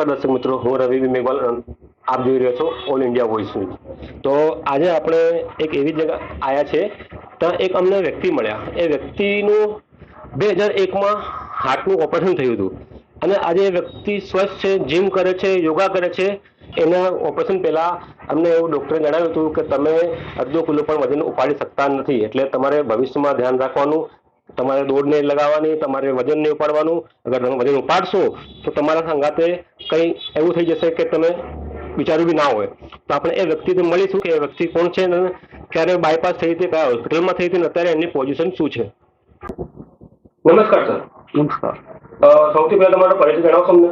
નમસ્કાર દર્શક મિત્રો, હું રવિ મેઘવાલ. આપ જોઈ રહ્યા છો ઓલ ઇન્ડિયા વોઇસ ન્યૂઝ. તો આજે આપણે એક એવી જગ્યા આવ્યા છે, ત્યાં એક અમને વ્યક્તિ મળ્યા. એ વ્યક્તિનું 2001માં હાર્ટનું ઓપરેશન થયું હતું અને આજે એ વ્યક્તિ સ્વસ્થ છે, જીમ કરે છે, યોગા કરે છે. એના ઓપરેશન પહેલા અમને એવું ડૉક્ટરે જણાવ્યું હતું કે તમે અડધો કિલો પણ વજન ઉપાડી શકતા નથી, એટલે તમારે ભવિષ્યમાં ધ્યાન રાખવાનું. તમારે દોડ નહીં લગાવવાની, તમારે વજન નહીં ઉપાડવાનું. અગર તમે વજન ઉપાડશો તો તમારા સંગાતે કંઈ એવું થઈ જશે કે તમે વિચાર્યું બી ના હોય. તો આપણે એ વ્યક્તિને મળીશું કે એ વ્યક્તિ કોણ છે અને ક્યારે બાયપાસ થઈ હતી, કયા હોસ્પિટલમાં થઈ હતી અને અત્યારે એમની પોઝિશન શું છે. નમસ્કાર સર. નમસ્કાર. સૌથી પહેલા તમારો પરિચય જણાવશો અમને?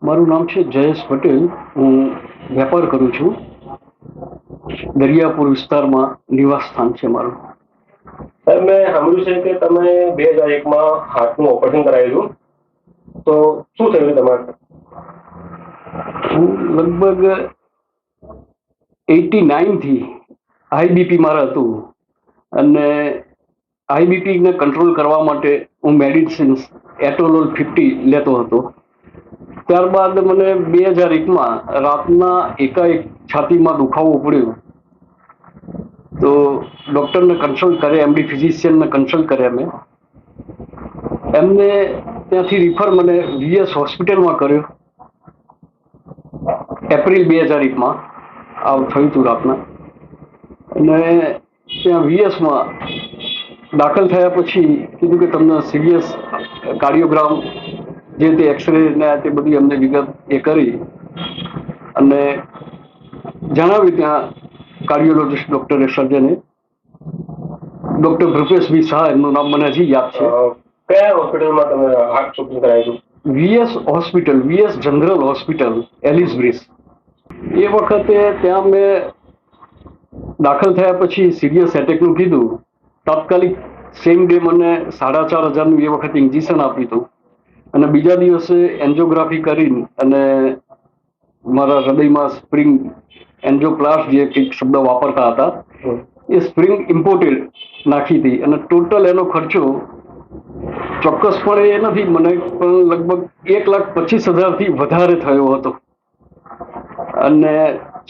મારું નામ છે જયેશ પટેલ. હું વેપાર કરું છું. દરિયાપુર વિસ્તારમાં નિવાસ સ્થાન છે મારું. સર, મેં સાંભળ્યું છે કે તમે 2001માં હાર્ટનું ઓપરેશન કરાવેલું, તો શું થયું તમારે? હું લગભગ 89 થી આઈબીપી મારે હતું અને આઈબીપીને કંટ્રોલ કરવા માટે હું મેડિસિન્સ એટોલોલ 50 લેતો હતો. ત્યારબાદ મને 2001માં રાતના એકાએક છાતીમાં દુખાવો પડ્યો, તો ડૉક્ટરને કન્સલ્ટ કર્યા, એમડી ફિઝિશિયનને કન્સલ્ટ કર્યા. મેં એમને ત્યાંથી રિફર મને વીએસ હોસ્પિટલમાં કર્યો. એપ્રિલ 2001માં આવું થયું હતું રાતના. અને ત્યાં વીએસમાં દાખલ થયા પછી કીધું કે તમને સિરિયસ કાર્ડિયોગ્રામ જે તે એક્સરે ને તે બધી અમને વિગત એ કરી અને જણાવ્યું. ત્યાં કાર્ડિયોલોજિસ્ટ ડૉક્ટરે, સર્જને, ડૉક્ટર ભૃપેશભાઈ શાહ એમનું નામ મને હજી યાદ છે. કયા હોસ્પિટલમાં તમે હાર્ટ ઓપરેશન કરાવ્યું? VS hospital, VS general hospital, Ellis Bridge. એ વખતે ત્યાં મેં દાખલ થયા પછી સિરિયસ એટેકનું કીધું. તાત્કાલિક સેમ ડે મને 4,500 એ વખતે ઇન્જેક્શન આપ્યું હતું અને બીજા દિવસે એન્જિયોગ્રાફી કરીને અને મારા હૃદયમાં સ્પ્રિંગ એન્જિયોપ્લાસ્ટ જે કંઈક શબ્દ વાપરતા હતા એ સ્પ્રિંગ ઇમ્પોર્ટેડ નાખી હતી અને ટોટલ એનો ખર્ચો ચોક્કસપણે એ નથી મને, પણ લગભગ 1,25,000થી વધારે થયો હતો. અને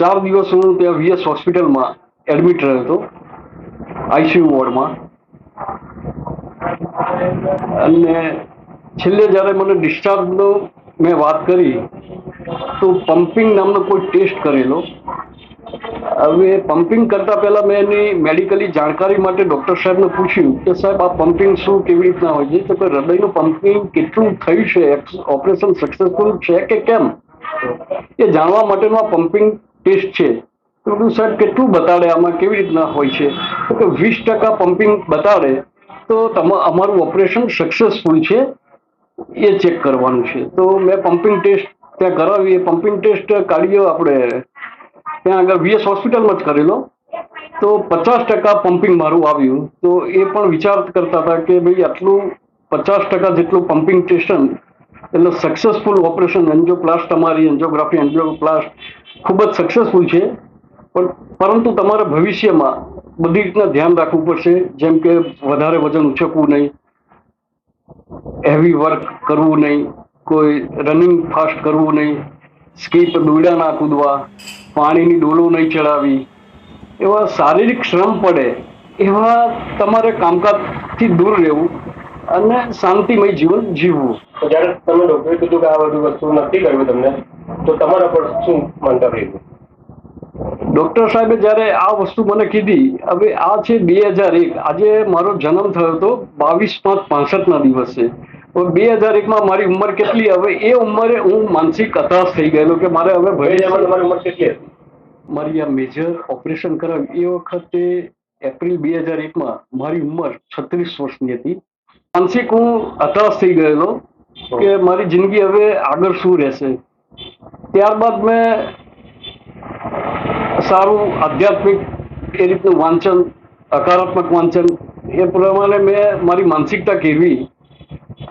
4 દિવસ હું ત્યાં વીએસ હોસ્પિટલમાં એડમિટ રહ્યો હતો, આઈસીયુ વોર્ડમાં. અને છેલ્લે જ્યારે મને ડિસ્ચાર્જનો મેં વાત કરી તો પમ્પિંગ નામનો કોઈ ટેસ્ટ કરેલો. હવે પમ્પિંગ કરતા પહેલા મેં એની મેડિકલી જાણકારી માટે ડૉક્ટર સાહેબને પૂછ્યું કે સાહેબ આ પમ્પિંગ શું, કેવી રીતના હોય છે? તો કે હૃદયનું પમ્પિંગ કેટલું થયું છે, ઓપરેશન સક્સેસફુલ છે કે કેમ, એ જાણવા માટેનો આ પમ્પિંગ ટેસ્ટ છે. તો સાહેબ કેટલું બતાડે આમાં, કેવી રીતના હોય છે? તો કે 20% પમ્પિંગ બતાડે તો અમારું ઓપરેશન સક્સેસફુલ છે, એ ચેક કરવાનું છે. તો મેં પમ્પિંગ ટેસ્ટ ત્યાં કરાવી. એ પમ્પિંગ ટેસ્ટ કાર્ડિયો આપણે ત્યાં આગળ વીએસ હોસ્પિટલમાં જ કરેલો. તો 50% પમ્પિંગ મારું આવ્યું. તો એ પણ વિચાર કરતા હતા કે ભાઈ આટલું 50% જેટલું પમ્પિંગ ટેસ્ટ એટલે સક્સેસફુલ ઓપરેશન. એન્જિયોપ્લાસ્ટ, અમારી એન્જિયોગ્રાફી એન્જિયોપ્લાસ્ટ ખૂબ જ સક્સેસફુલ છે. પરંતુ તમારે ભવિષ્યમાં બધી રીતના ધ્યાન રાખવું પડશે, જેમ કે વધારે વજન ઉચકવું નહીં, હેવી વર્ક કરવું નહીં, કોઈ રનિંગ ફાસ્ટ કરવું નહીં, સ્કીપ દોડ્યા ના કૂદવા, પાણીની ડોલો નહીં ચડાવી, એવા શારીરિક શ્રમ પડે એવા તમારે કામકાજથી દૂર રહેવું અને શાંતિમય જીવન જીવવું. જ્યારે તમે ડૉક્ટરે કીધું કે આ બધી વસ્તુ નથી કરવી તમને, તો તમારા પર શું મંતવ્ય રહ્યું? ડૉક્ટર સાહેબે જ્યારે આ વસ્તુ મને કીધી, હવે આ છે 2001, આજે મારો જન્મ થયો હતો 22/5/65ના દિવસે. હવે 2001માં મારી ઉંમર કેટલી? હવે એ ઉંમરે હું માનસિક હતાશ થઈ ગયેલો કે મારે હવે તમારી ઉંમર કેટલી હતી? મારી આ મેજર ઓપરેશન કરાવ્યું એ વખતે એપ્રિલ 2001માં મારી ઉંમર 36 વર્ષની હતી. માનસિક હું હતાશ થઈ ગયેલો કે મારી જિંદગી હવે આગળ શું રહેશે. ત્યારબાદ મેં સારું આધ્યાત્મિક એ રીતનું વાંચન, હકારાત્મક વાંચન, એ પ્રમાણે મેં મારી માનસિકતા કેળવી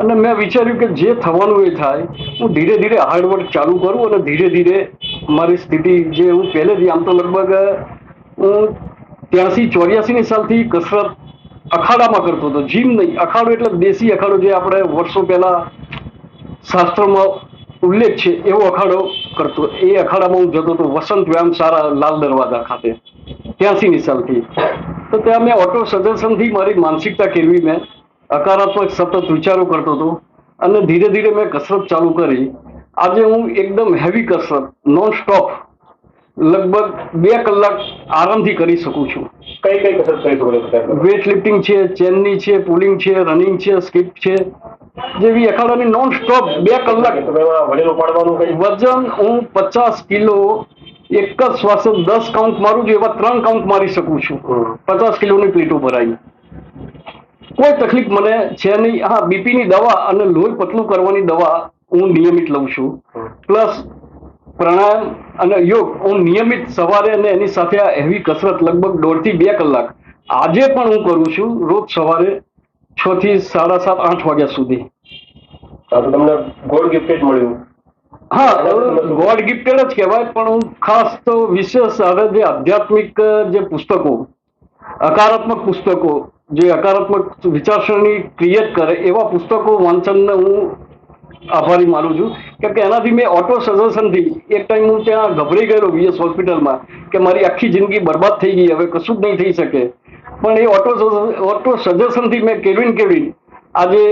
અને મેં વિચાર્યું કે જે થવાનું એ થાય. હું ધીરે ધીરે હાર્ડવર્ક ચાલુ કરું અને ધીરે ધીરે મારી સ્થિતિ જે હું પહેલેથી, આમ તો લગભગ હું 83-84 સાલથી કસરત અખાડામાં કરતો હતો, જીમ નહીં. અખાડો એટલે દેશી અખાડો, જે આપણે વર્ષો પહેલા શાસ્ત્રોમાં ઉલ્લેખ છે એવો અખાડો કરતો. એ અખાડામાં હું જતો હતો વસંત વ્યાયામ શાળા લાલ દરવાજા ખાતે 83 સાલથી. તો ત્યાં મેં ઓટો સજેશનથી મારી માનસિકતા કેળવી, મેં હકારાત્મક સતત વિચારો કરતો હતો અને ધીરે ધીરે મેં કસરત ચાલુ કરી. આજે હું એકદમ હેવી કસરત નોન સ્ટોપ લગભગ 2 કલાક આરામથી કરી શકું છું. કઈ કઈ કસરત કરી શકો છો? વેઇટ લિફ્ટિંગ છે, ચેનની છે, પુલિંગ છે, રનિંગ છે, સ્કીપ છે, જેવી અખાડાની નોન સ્ટોપ 2 કલાક. વજન ઉપાડવાનું કઈ? વજન હું 50 કિલો એક જ શ્વાસે 10 કાઉન્ટ મારું છું, એવા 3 કાઉન્ટ મારી શકું છું. 50 કિલોની પ્લેટો ભરાઈ, કોઈ તકલીફ મને છે નહીં. હા, બીપીની દવા અને લોહી પતલું કરવાની દવા હું નિયમિત લઉં છું. પ્લસ પ્રાણાયામ અને યોગ હું નિયમિત સવારે, અને એની સાથે આ હેવી કસરત લગભગ 1.5 થી 2 કલાક આજે પણ હું કરું છું, રોજ સવારે 6 થી 7:30 8 વાગ્યા સુધી. તો તમને ગોડ ગિફ્ટેડ મળ્યું? હા, ગોડ ગિફ્ટેડ જ કહેવાય, પણ હું ખાસ તો વિશેષ હવે જે આધ્યાત્મિક જે પુસ્તકો, હકારાત્મક પુસ્તકો, જે હકારાત્મક વિચારસરણી ક્રિએટ કરે એવા પુસ્તકો વાંચનને હું આભારી માનું છું. કેમ કે એનાથી મેં ઓટો સજેશનથી એક ટાઈમ હું ત્યાં ગભરાઈ ગયેલો વીએસ હોસ્પિટલમાં કે મારી આખી જિંદગી બરબાદ થઈ ગઈ, હવે કશું જ નહીં થઈ શકે. પણ એ ઓટો સજેશનથી મેં કેળવીને આજે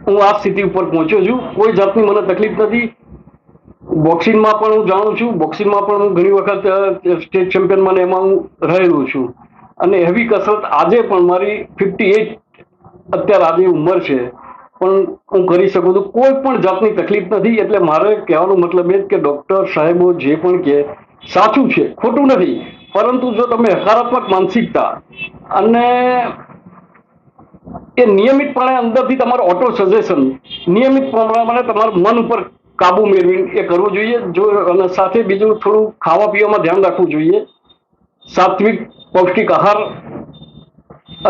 હું આ સ્થિતિ ઉપર પહોંચ્યો છું. કોઈ જાતની મને તકલીફ નથી. બોક્સિંગમાં પણ હું જાણું છું, બોક્સિંગમાં પણ હું ઘણી વખત સ્ટેટ ચેમ્પિયનમાં એમાં હું રહેલો છું. અને હેવી કસરત આજે પણ મારી 58 અત્યારે આજે ઉંમર છે, પણ હું કરી શકું છું. કોઈ પણ જાતની તકલીફ નથી. એટલે મારે કહેવાનો મતલબ એ જ કે ડૉક્ટર સાહેબો જે પણ કહે સાચું છે, ખોટું નથી. પરંતુ જો તમે હકારાત્મક માનસિકતા અને એ નિયમિતપણે અંદરથી તમારું ઓટો સજેશન નિયમિત પ્રમાણે તમારા મન ઉપર કાબુ મેળવીને એ કરવું જોઈએ. જો અને સાથે બીજું થોડું ખાવા પીવામાં ધ્યાન રાખવું જોઈએ. સાત્વિક પૌષ્ટિક આહાર,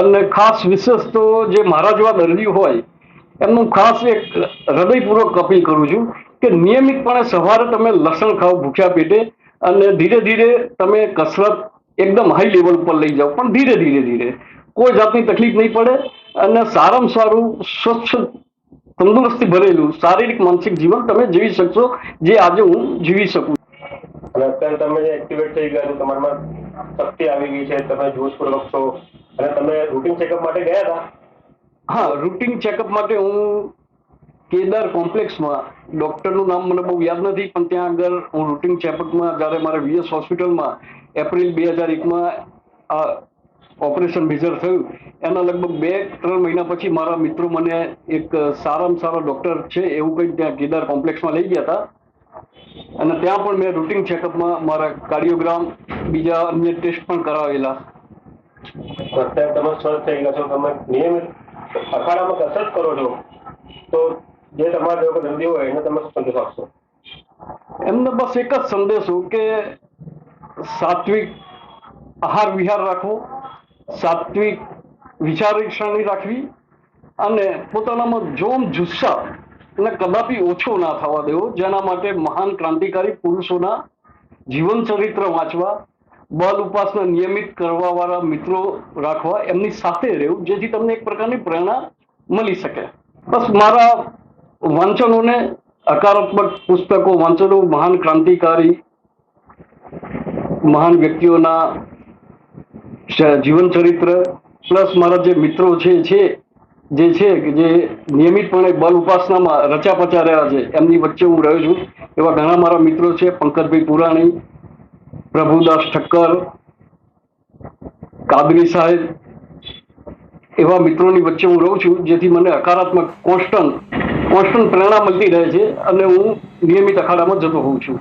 અને ખાસ વિશેષ તો જે મારા જેવા દર્દીઓ હોય એમનું ખાસ એક હૃદયપૂર્વક અપીલ કરું છું કે નિયમિતપણે સવારે તમે લસણ ખાઓ ભૂખ્યા પેટે, અને ધીરે ધીરે તમે કસરત એકદમ હાઈ લેવલ ઉપર લઈ જાઓ, પણ ધીરે, કોઈ જાતની તકલીફ નહીં પડે. અને સારામાં સારું સ્વચ્છ તંદુરસ્તી ભરેલું શારીરિક માનસિક જીવન તમે જીવી શકશો, જે આજે હું જીવી શકું. અને અત્યારે તમે જે એક્ટિવેટ થઈ ગયા છો, તમારામાં શક્તિ આવી ગઈ છે, તમે જોશપૂર્વક છો, અને તમે રૂટીન ચેકઅપ માટે ગયા હતા? હા, રૂટીન ચેકઅપ માટે હું કેદાર કોમ્પ્લેક્સમાં, ડૉક્ટરનું નામ મને બહુ યાદ નથી, પણ ત્યાં આગળ હું રૂટીન ચેકઅપમાં જ્યારે મારે વીએસ હોસ્પિટલમાં એપ્રિલ 2001માં આ ઓપરેશન મેજર થયું, એના લગભગ 2-3 મહિના પછી મારા મિત્રો મને એક સારામાં સારા ડૉક્ટર છે એવું કંઈ ત્યાં કેદાર કોમ્પ્લેક્સમાં લઈ ગયા હતા. અને ત્યાં પણ મેં રૂટીન ચેકઅપમાં મારા કાર્ડિયોગ્રામ, બીજા અન્ય ટેસ્ટ પણ કરાવેલા. અત્યારે તમે સ્વસ્થ થઈ ગયા છો, તમે નિયમિત અખાડામાં કસરત કરો છો, તો જે તમારા જેવો દર્દી હોય એને તમે સંદેશ આપશો? એમને બસ એક જ સંદેશો કે સાત્વિક આહાર વિહાર રાખવો, સાત્વિક વિચારસરણી રાખવી, અને પોતાનામાં જોમ જુસ્સા અને કદાપી ઓછો ના થવા દેવો. જેના માટે મહાન ક્રાંતિકારી પુરુષોના જીવન ચરિત્ર વાંચવા, બળ ઉપાસના નિયમિત કરવા વાળા મિત્રો રાખવા, એમની સાથે રહેવું, જેથી તમને એક પ્રકારની પ્રેરણા મળી શકે. બસ મારા વાંચનોને, હકારાત્મક પુસ્તકો વાંચનો, મહાન ક્રાંતિકારી મહાન વ્યક્તિઓના જીવન ચરિત્ર, પ્લસ મારા જે મિત્રો છે કે જે નિયમિતપણે બલ ઉપાસનામાં રચા પચા રહ્યા છે, એમની વચ્ચે હું રહ્યો છું. એવા ઘણા મારા મિત્રો છે, પંકજભાઈ પુરાણી, પ્રભુદાસ ઠક્કર, કાદરી સાહેબ, એવા મિત્રોની વચ્ચે હું રહું છું, જેથી મને હકારાત્મક કોન્સ્ટન્ટ પ્રેરણા મળતી રહે છે, અને હું નિયમિત અખાડામાં જતો હોઉં છું.